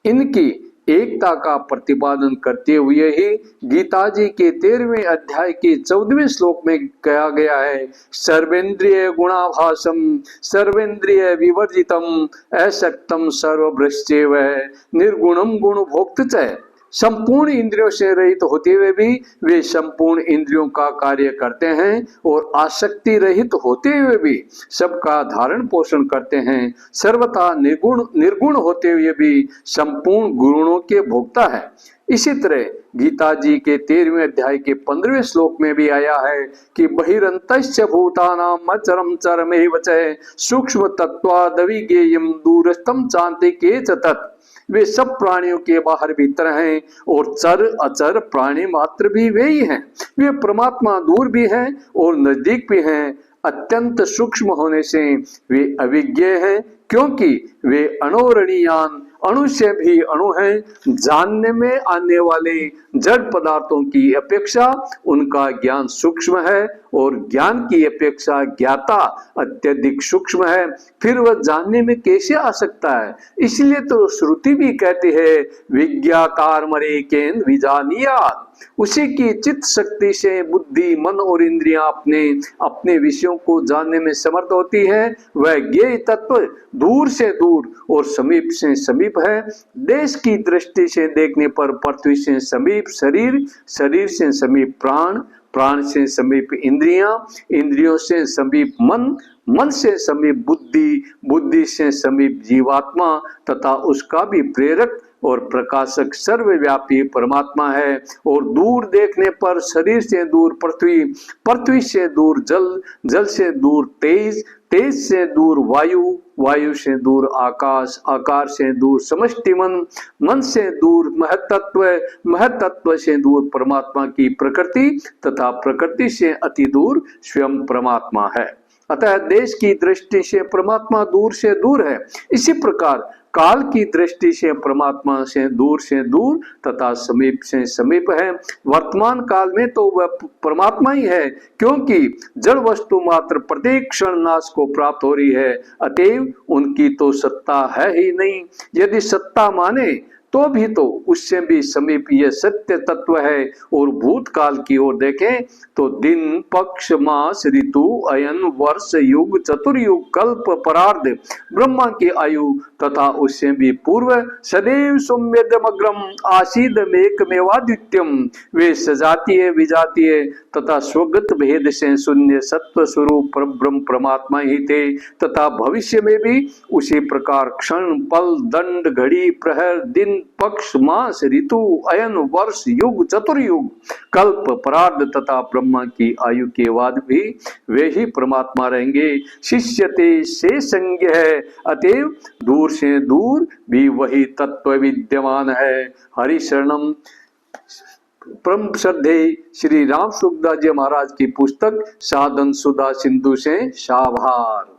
इनकी एकता का प्रतिपादन करते हुए ही गीता जी के 13वें अध्याय के 14वें श्लोक में कहा गया है, सर्वेंद्रिय गुणाभासम सर्वेंद्रिय विवर्जितम अशक्तम सर्वभ्रष्टेव निर्गुणम गुण भोक्त च। संपूर्ण इंद्रियों से रहित होते हुए भी वे संपूर्ण इंद्रियों का कार्य करते हैं और आसक्ति रहित होते हुए भी सबका धारण पोषण करते हैं। सर्वथा निर्गुण होते हुए भी संपूर्ण गुणों के भोक्ता है। इसी तरह गीता जी के 13वें अध्याय के 15वें श्लोक में भी आया है कि बहिरंतस्य भूतानाम अचरम चरमेव च सूक्ष्म तत्वादविज्ञेयम दूरस्थम चान्तिके च तत्। वे सब प्राणियों के बाहर भीतर हैं और चर अचर प्राणी मात्र भी वे ही हैं। वे परमात्मा दूर भी हैं और नजदीक भी हैं। अत्यंत सूक्ष्म होने से वे अविज्ञ हैं, क्योंकि वे अणोरणीयान अणु से भी अणु हैं। जानने में आने वाले जड़ पदार्थों की अपेक्षा उनका ज्ञान सूक्ष्म है और ज्ञान की अपेक्षा ज्ञाता अत्यधिक सूक्ष्म है। फिर वह जानने में कैसे आ सकता है? इसलिए तो श्रुति भी कहती है, विज्ञाकार मरे केन विजानियात। उसी की चित्त शक्ति से बुद्धि मन और इंद्रियां अपने अपने विषयों को जानने में समर्थ होती है। वह ज्ञेय तत्व दूर से दूर और समीप से समीप है। देश की दृष्टि से देखने पर पृथ्वी से समीप शरीर, शरीर से समीप प्राण, प्राण से समीप इंद्रियां, इंद्रियों से समीप मन, मन से समीप बुद्धि, बुद्धि से समीप जीवात्मा तथा उसका भी प्रेरक और प्रकाशक सर्वव्यापी परमात्मा है। और दूर देखने पर शरीर से दूर पृथ्वी, पृथ्वी से दूर जल, जल से दूर तेज, तेज से दूर वायु, वायु से दूर आकाश, आकाश से दूर समष्टि मन, मन से दूर महतत्व, महतत्व से दूर परमात्मा की प्रकृति तथा प्रकृति से अति दूर स्वयं परमात्मा है। अतः देश की दृष्टि से परमात्मा दूर से दूर है। इसी प्रकार काल की दृष्टि से परमात्मा से दूर तथा समीप से समीप है। वर्तमान काल में तो वह परमात्मा ही है, क्योंकि जड़ वस्तु मात्र प्रत्येक क्षण नाश को प्राप्त हो रही है। अतएव उनकी तो सत्ता है ही नहीं। यदि सत्ता माने तो भी तो उससे भी समीप यह सत्य तत्व है। और भूतकाल की ओर देखें तो दिन पक्ष मास ऋतु अयन वर्ष युग चतुर्युग कल्प परार्ध ब्रह्मा की आयु तथा उससे भी पूर्व सदैव सौम्यदमग्रम आसीदमेकमेवाद्वितीयम। वे सजातीय विजातीय तथा स्वगत भेद से शून्य सत्व स्वरूप ब्रह्म परमात्मा ही थे तथा भविष्य में भी उसी प्रकार क्षण पल दंड घड़ी प्रहर दिन पक्ष मास ऋतु अयन वर्ष युग चतुर्युग कल्प परार्ध तथा ब्रह्मा की आयु के बाद भी वे ही परमात्मा रहेंगे। शिष्यते से संज्ञ है, अतएव दूर से दूर भी वही तत्व विद्यमान है। हरि शरणम। परम श्रद्धेय श्री राम सुखदास जी महाराज की पुस्तक साधन सुधा सिंधु से साभार।